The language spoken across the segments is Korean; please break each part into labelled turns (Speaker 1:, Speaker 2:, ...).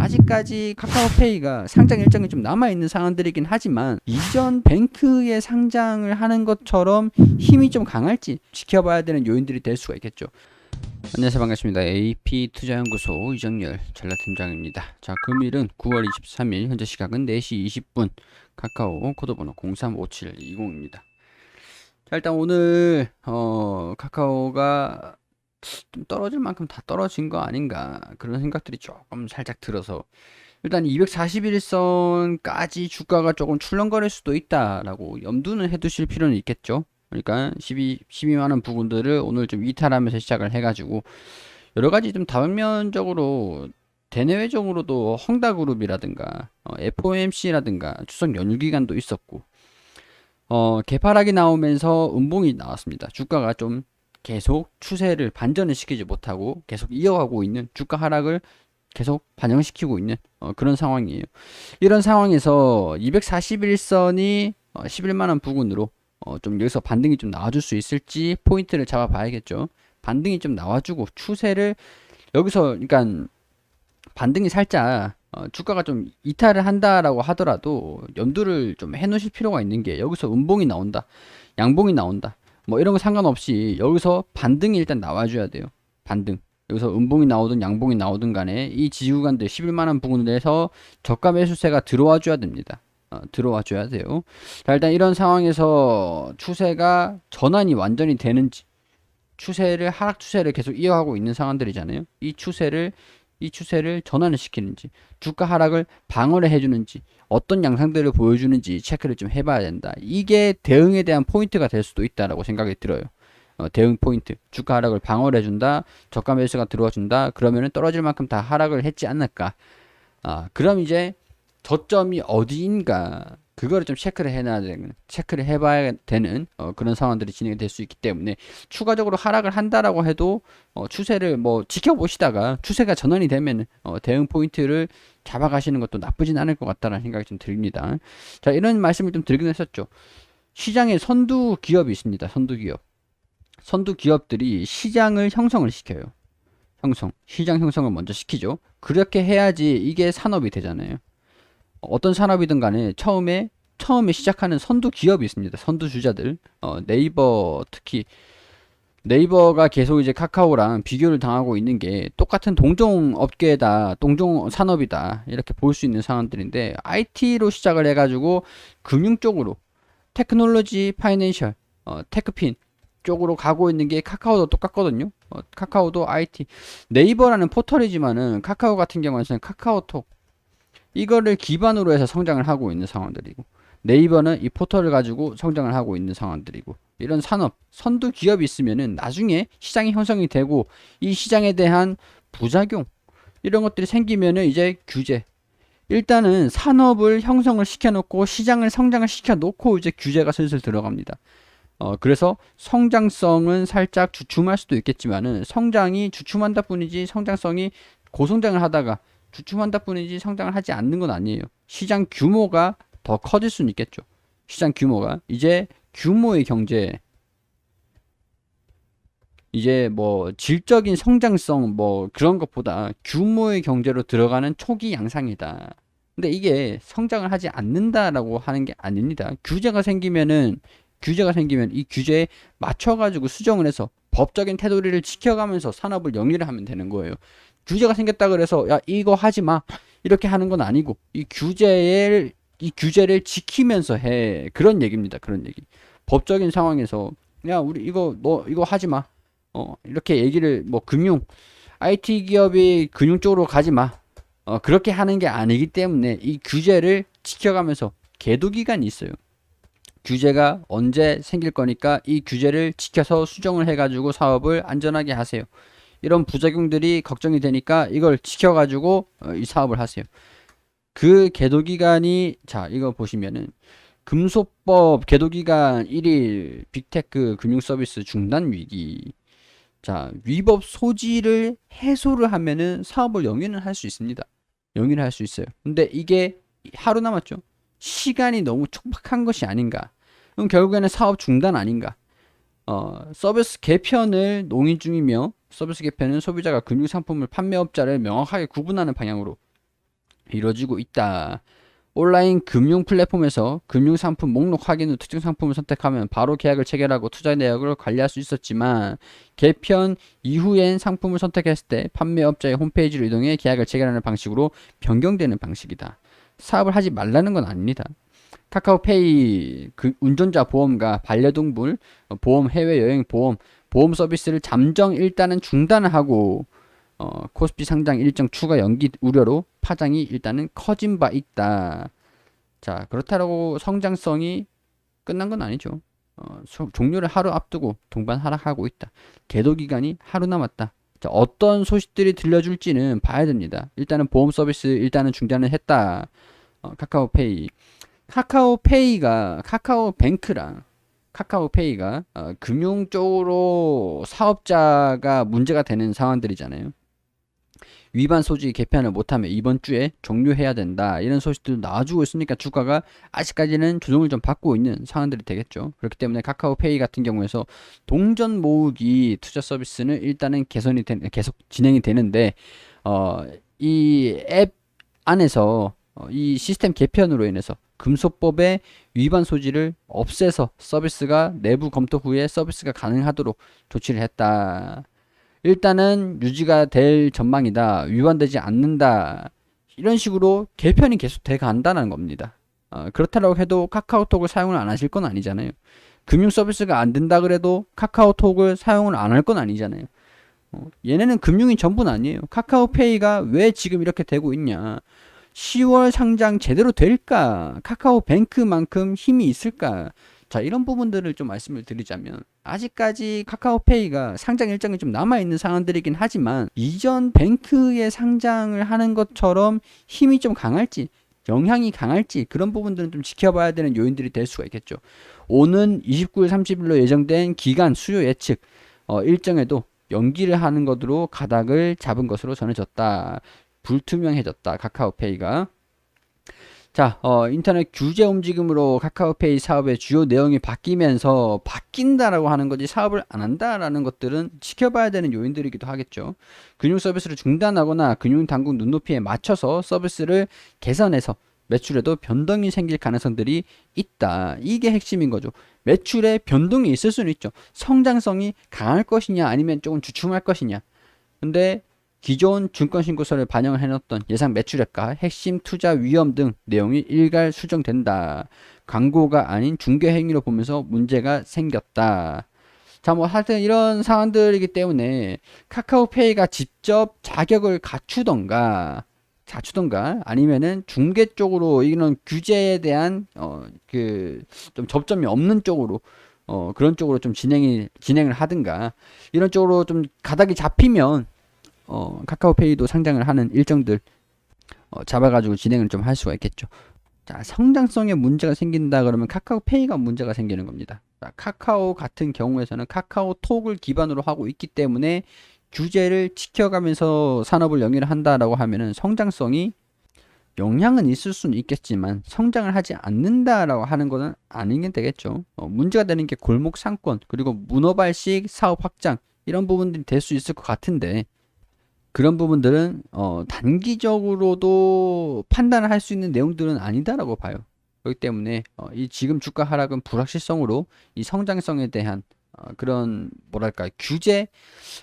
Speaker 1: 아직까지 카카오페이가 상장 일정이 좀 남아있는 상황들이긴 하지만 이전 뱅크의 상장을 하는 것처럼 힘이 좀 강할지 지켜봐야 되는 요인들이 될 수가 있겠죠. 안녕하세요, 반갑습니다. AP투자연구소 이정열 전략팀장입니다. 자, 금일은 9월 23일 현재 시각은 4시 20분 카카오 코드번호 035720입니다. 자, 일단 오늘 카카오가 좀 떨어질 만큼 다 떨어진 거 아닌가 그런 생각들이 조금 살짝 들어서 일단 241선까지 주가가 조금 출렁거릴 수도 있다라고 염두는 해두실 필요는 있겠죠. 그러니까 12만원 부분들을 오늘 좀 이탈하면서 시작을 해가지고 여러가지 좀 다면적으로 대내외적으로도 헝다그룹이라든가 FOMC라든가 추석 연휴 기간도 있었고 개파락이 나오면서 음봉이 나왔습니다. 주가가 좀 계속 추세를 반전을 시키지 못하고 계속 이어가고 있는 주가 하락을 계속 반영시키고 있는 그런 상황이에요. 이런 상황에서 241선이 11만원 부근으로 좀 여기서 반등이 좀 나와줄 수 있을지 포인트를 잡아 봐야겠죠. 반등이 좀 나와주고 추세를 여기서 그러니까 반등이 살짝 주가가 좀 이탈을 한다라고 하더라도 염두를 좀 해놓으실 필요가 있는 게 여기서 음봉이 나온다, 양봉이 나온다, 뭐 이런 거 상관없이 여기서 반등이 일단 나와줘야 돼요. 반등. 여기서 음봉이 나오든 양봉이 나오든 간에 이 지지구간들 11만원 부근에서 저가 매수세가 들어와 줘야 됩니다. 들어와 줘야 돼요. 자, 일단 이런 상황에서 추세가 전환이 완전히 되는지 하락 추세를 계속 이어가고 있는 상황들이잖아요. 이 추세를 전환을 시키는지 주가 하락을 방어를 해주는지 어떤 양상들을 보여주는지 체크를 좀 해봐야 된다. 이게 대응에 대한 포인트가 될 수도 있다라고 생각이 들어요. 대응 포인트, 주가 하락을 방어를 해준다, 저가 매수가 들어와준다, 그러면은 떨어질 만큼 다 하락을 했지 않을까. 그럼 이제 저점이 어디인가 그거를 좀 체크를 해봐야 되는 그런 상황들이 진행이 될 수 있기 때문에 추가적으로 하락을 한다라고 해도 추세를 뭐 지켜보시다가 추세가 전환이 되면 대응 포인트를 잡아가시는 것도 나쁘진 않을 것 같다는 생각이 좀 듭니다. 자, 이런 말씀을 좀 드리긴 했었죠. 시장에 선두 기업이 있습니다. 선두 기업들이 시장을 형성을 시켜요. 시장 형성을 먼저 시키죠. 그렇게 해야지 이게 산업이 되잖아요. 어떤 산업이든 간에 처음에 시작하는 선두 기업이 있습니다. 선두 주자들. 네이버 특히 네이버가 계속 이제 카카오랑 비교를 당하고 있는 게 똑같은 동종 업계다, 동종 산업이다 이렇게 볼 수 있는 상황들인데 IT로 시작을 해가지고 금융 쪽으로 테크놀로지, 파이낸셜, 테크핀 쪽으로 가고 있는 게 카카오도 똑같거든요. 카카오도 IT, 네이버라는 포털이지만은 카카오 같은 경우에는 카카오톡 이거를 기반으로 해서 성장을 하고 있는 상황들이고 네이버는 이 포털을 가지고 성장을 하고 있는 상황들이고 이런 산업 선두 기업이 있으면은 나중에 시장이 형성이 되고 이 시장에 대한 부작용 이런 것들이 생기면은 이제 규제 일단은 산업을 형성을 시켜놓고 시장을 성장을 시켜놓고 이제 규제가 슬슬 들어갑니다. 그래서 성장성은 살짝 주춤할 수도 있겠지만은 성장이 주춤한다 뿐이지 성장성이 고성장을 하다가 주춤한다 뿐이지 성장을 하지 않는 건 아니에요. 시장 규모가 더 커질 수는 있겠죠. 시장 규모가 이제 규모의 경제 이제 뭐 질적인 성장성 뭐 그런 것보다 규모의 경제로 들어가는 초기 양상이다. 근데 이게 성장을 하지 않는다라고 하는 게 아닙니다. 규제가 생기면 이 규제에 맞춰가지고 수정을 해서 법적인 테두리를 지켜가면서 산업을 영위를 하면 되는 거예요. 규제가 생겼다 그래서 야 이거 하지 마 이렇게 하는 건 아니고 이 규제를 지키면서 해 그런 얘기입니다. 그런 얘기. 법적인 상황에서 야 우리 이거 너 이거 하지 마 이렇게 얘기를 뭐 IT 기업이 금융 쪽으로 가지 마 그렇게 하는 게 아니기 때문에 이 규제를 지켜가면서 계도 기간이 있어요. 규제가 언제 생길 거니까 이 규제를 지켜서 수정을 해가지고 사업을 안전하게 하세요. 이런 부작용들이 걱정이 되니까 이걸 지켜가지고 이 사업을 하세요. 그 계도기간이 자 이거 보시면은 금소법 계도기간 1일 빅테크 금융서비스 중단 위기. 자 위법 소지를 해소를 하면은 사업을 영위는 할 수 있습니다. 영위를 할 수 있어요. 근데 이게 하루 남았죠. 시간이 너무 촉박한 것이 아닌가. 그럼 결국에는 사업 중단 아닌가. 서비스 개편을 논의 중이며 서비스 개편은 소비자가 금융상품을 판매업자를 명확하게 구분하는 방향으로 이루어지고 있다. 온라인 금융 플랫폼에서 금융 상품 목록 확인 후 특정 상품을 선택하면 바로 계약을 체결하고 투자 내역을 관리할 수 있었지만 개편 이후엔 상품을 선택했을 때 판매업자의 홈페이지로 이동해 계약을 체결하는 방식으로 변경되는 방식이다. 사업을 하지 말라는 건 아닙니다. 카카오페이 그 운전자 보험과 반려동물 보험, 해외여행 보험, 보험 서비스를 잠정 일단은 중단을 하고 코스피 상장 일정 추가 연기 우려로 파장이 일단은 커진 바 있다. 자, 그렇다고 성장성이 끝난 건 아니죠. 종료를 하루 앞두고 동반 하락하고 있다. 계도 기간이 하루 남았다. 자, 어떤 소식들이 들려줄지는 봐야 됩니다. 일단은 보험 서비스 일단은 중단을 했다. 카카오페이. 카카오페이가 카카오뱅크랑 카카오페이가 금융 쪽으로 사업자가 문제가 되는 상황들이잖아요. 위반 소지 개편을 못하면 이번 주에 종료해야 된다. 이런 소식들도 나와주고 있으니까 주가가 아직까지는 조정을 좀 받고 있는 상황들이 되겠죠. 그렇기 때문에 카카오페이 같은 경우에서 동전 모으기 투자 서비스는 일단은 계속 진행이 되는데 이 앱 안에서 이 시스템 개편으로 인해서 금소법의 위반 소지를 없애서 서비스가 내부 검토 후에 서비스가 가능하도록 조치를 했다. 일단은 유지가 될 전망이다. 위반되지 않는다. 이런 식으로 개편이 계속 돼 간다는 겁니다. 그렇다고 해도 카카오톡을 사용을 안 하실 건 아니잖아요. 금융 서비스가 안 된다 그래도 카카오톡을 사용을 안 할 건 아니잖아요. 얘네는 금융이 전부는 아니에요. 카카오페이가 왜 지금 이렇게 되고 있냐. 10월 상장 제대로 될까? 카카오뱅크만큼 힘이 있을까? 자, 이런 부분들을 좀 말씀을 드리자면 아직까지 카카오페이가 상장 일정이 좀 남아있는 상황들이긴 하지만 이전 뱅크의 상장을 하는 것처럼 힘이 좀 강할지 영향이 강할지 그런 부분들은 좀 지켜봐야 되는 요인들이 될 수가 있겠죠. 오는 29일 30일로 예정된 기간 수요 예측 일정에도 연기를 하는 것으로 가닥을 잡은 것으로 전해졌다. 불투명해졌다. 카카오페이가. 자, 인터넷 규제 움직임으로 카카오페이 사업의 주요 내용이 바뀌면서 바뀐다라고 하는 거지 사업을 안 한다라는 것들은 지켜봐야 되는 요인들이기도 하겠죠. 금융 서비스를 중단하거나 금융당국 눈높이에 맞춰서 서비스를 개선해서 매출에도 변동이 생길 가능성들이 있다. 이게 핵심인 거죠. 매출에 변동이 있을 수는 있죠. 성장성이 강할 것이냐 아니면 조금 주춤할 것이냐. 근데 기존 증권신고서를 반영을 해놓았던 예상 매출액과 핵심 투자 위험 등 내용이 일괄 수정된다. 광고가 아닌 중개 행위로 보면서 문제가 생겼다. 자, 뭐 하여튼 이런 상황들이기 때문에 카카오페이가 직접 자격을 갖추던가 아니면은 중개 쪽으로 이런 규제에 대한 그 좀 접점이 없는 쪽으로 그런 쪽으로 좀 진행을 하든가 이런 쪽으로 좀 가닥이 잡히면 카카오페이도 상장을 하는 일정들 잡아가지고 진행을 좀 할 수가 있겠죠. 자, 성장성에 문제가 생긴다 그러면 카카오페이가 문제가 생기는 겁니다. 자, 카카오 같은 경우에서는 카카오톡을 기반으로 하고 있기 때문에 규제를 지켜가면서 산업을 영위를 한다라고 하면은 성장성이 영향은 있을 수는 있겠지만 성장을 하지 않는다라고 하는 것은 아니게 되겠죠. 문제가 되는 게 골목 상권 그리고 문어발식 사업 확장 이런 부분들이 될 수 있을 것 같은데 그런 부분들은 단기적으로도 판단을 할 수 있는 내용들은 아니다라고 봐요. 그렇기 때문에 이 지금 주가 하락은 불확실성으로 이 성장성에 대한 그런 뭐랄까 규제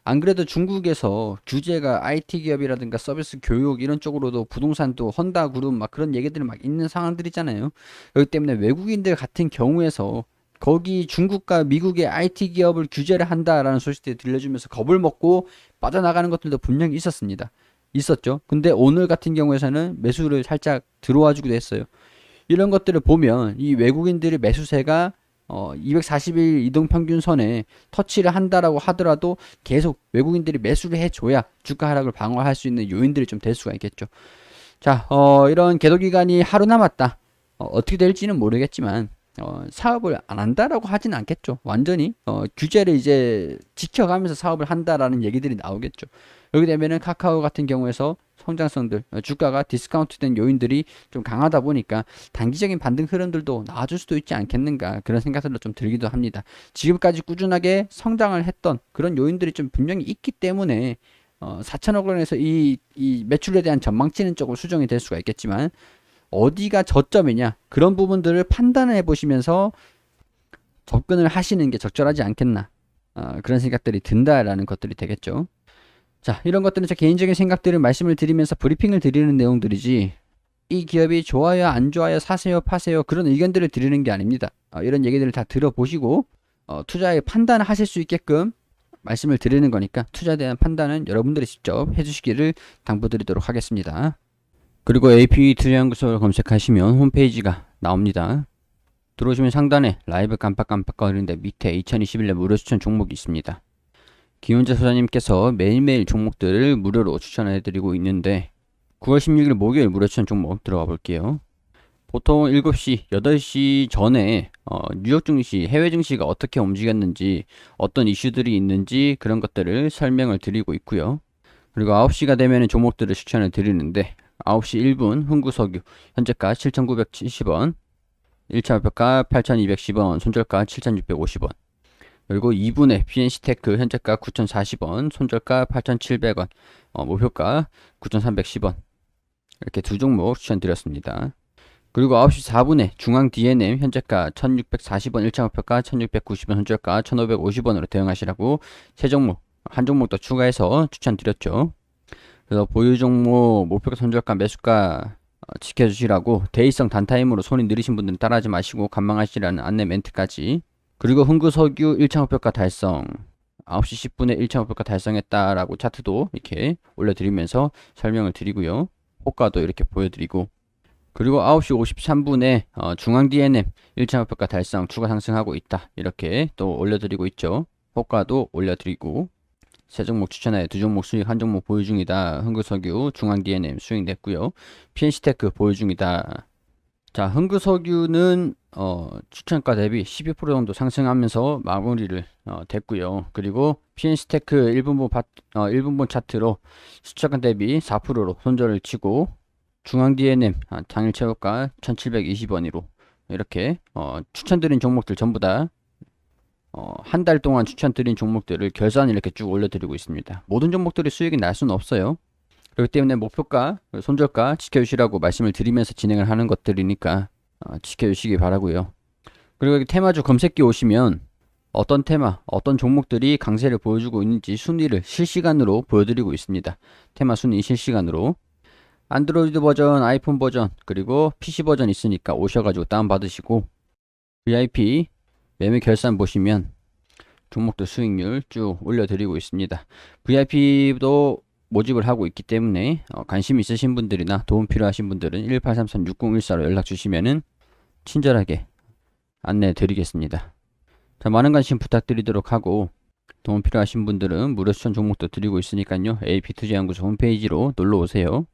Speaker 1: 안 그래도 중국에서 규제가 IT 기업이라든가 서비스 교육 이런 쪽으로도 부동산도 헌다 그룹 막 그런 얘기들이 막 있는 상황들이잖아요. 그렇기 때문에 외국인들 같은 경우에서 거기 중국과 미국의 IT 기업을 규제를 한다라는 소식들이 들려주면서 겁을 먹고 빠져나가는 것들도 분명히 있었죠. 근데 오늘 같은 경우에서는 매수를 살짝 들어와 주기도 했어요. 이런 것들을 보면 이 외국인들의 매수세가 240일 이동평균선에 터치를 한다라고 하더라도 계속 외국인들이 매수를 해줘야 주가 하락을 방어할 수 있는 요인들이 좀 될 수가 있겠죠. 자, 이런 계도 기간이 하루 남았다. 어떻게 될지는 모르겠지만 사업을 안 한다라고 하진 않겠죠. 완전히 규제를 이제 지켜가면서 사업을 한다라는 얘기들이 나오겠죠. 그렇게 되면은 카카오 같은 경우에서 성장성들 주가가 디스카운트된 요인들이 좀 강하다 보니까 단기적인 반등 흐름들도 나와줄 수도 있지 않겠는가 그런 생각들도 좀 들기도 합니다. 지금까지 꾸준하게 성장을 했던 그런 요인들이 좀 분명히 있기 때문에 4천억 원에서 이 매출에 대한 전망치는 조금 수정이 될 수가 있겠지만 어디가 저점이냐 그런 부분들을 판단해 보시면서 접근을 하시는 게 적절하지 않겠나 그런 생각들이 든다라는 것들이 되겠죠. 자, 이런 것들은 제 개인적인 생각들을 말씀을 드리면서 브리핑을 드리는 내용들이지 이 기업이 좋아요 안 좋아요 사세요 파세요 그런 의견들을 드리는 게 아닙니다. 이런 얘기들을 다 들어보시고 투자에 판단을 하실 수 있게끔 말씀을 드리는 거니까 투자에 대한 판단은 여러분들이 직접 해주시기를 당부드리도록 하겠습니다. 그리고 AP 투자연구소를 검색하시면 홈페이지가 나옵니다. 들어오시면 상단에 라이브 깜빡깜빡거리는데 밑에 2021년 무료 추천 종목이 있습니다. 김은재 소장님께서 매일매일 종목들을 무료로 추천해드리고 있는데 9월 16일 목요일 무료 추천 종목 들어가 볼게요. 보통 7시, 8시 전에 뉴욕 증시, 해외 증시가 어떻게 움직였는지 어떤 이슈들이 있는지 그런 것들을 설명을 드리고 있고요. 그리고 9시가 되면 종목들을 추천을 드리는데 9시 1분 흥구석유 현재가 7,970원 1차 목표가 8,210원 손절가 7,650원 그리고 2분에 PNC테크 현재가 9,040원 손절가 8,700원 목표가 9,310원 이렇게 두 종목 추천드렸습니다. 그리고 9시 4분에 중앙 D&M 현재가 1640원 1차 목표가 1690원 손절가 1550원으로 대응하시라고 세 종목 한 종목 더 추가해서 추천드렸죠. 그래서 보유 종목 목표가 손절가 매수가 지켜주시라고 대의성 단타임으로 손이 느리신 분들은 따라하지 마시고 관망하시라는 안내 멘트까지 그리고 흥구석유 1차 목표가 달성 9시 10분에 1차 목표가 달성했다라고 차트도 이렇게 올려드리면서 설명을 드리고요. 호가도 이렇게 보여드리고 그리고 9시 53분에 중앙 D&M 1차 목표가 달성 추가 상승하고 있다 이렇게 또 올려드리고 있죠. 호가도 올려드리고 세 종목 추천하여 두 종목 수익 한 종목 보유 중이다. 흥구석유 중앙 D&M 수익 냈고요. PNC테크 보유 중이다. 자, 흥구석유는 추천가 대비 12% 정도 상승하면서 마무리를 됐고요. 그리고 PNC테크 1분분 차트로 추천가 대비 4%로 손절을 치고 중앙 D&M 당일 최고가 1720원으로 이렇게 추천드린 종목들 전부 다 한 달 동안 추천드린 종목들을 결산 이렇게 쭉 올려드리고 있습니다. 모든 종목들이 수익이 날 수는 없어요. 그렇기 때문에 목표가 손절가 지켜주시라고 말씀을 드리면서 진행을 하는 것들이니까 지켜주시기 바라고요. 그리고 여기 테마주 검색기 오시면 어떤 테마, 어떤 종목들이 강세를 보여주고 있는지 순위를 실시간으로 보여드리고 있습니다. 테마 순위 실시간으로 안드로이드 버전, 아이폰 버전, 그리고 PC 버전 있으니까 오셔가지고 다운받으시고 VIP 매매 결산 보시면 종목들 수익률 쭉 올려드리고 있습니다. VIP도 모집을 하고 있기 때문에 관심 있으신 분들이나 도움 필요하신 분들은 1833-6014로 연락 주시면은 친절하게 안내 드리겠습니다. 자, 많은 관심 부탁드리도록 하고 도움 필요하신 분들은 무료 추천 종목도 드리고 있으니까요. AP투자연구소 홈페이지로 놀러 오세요.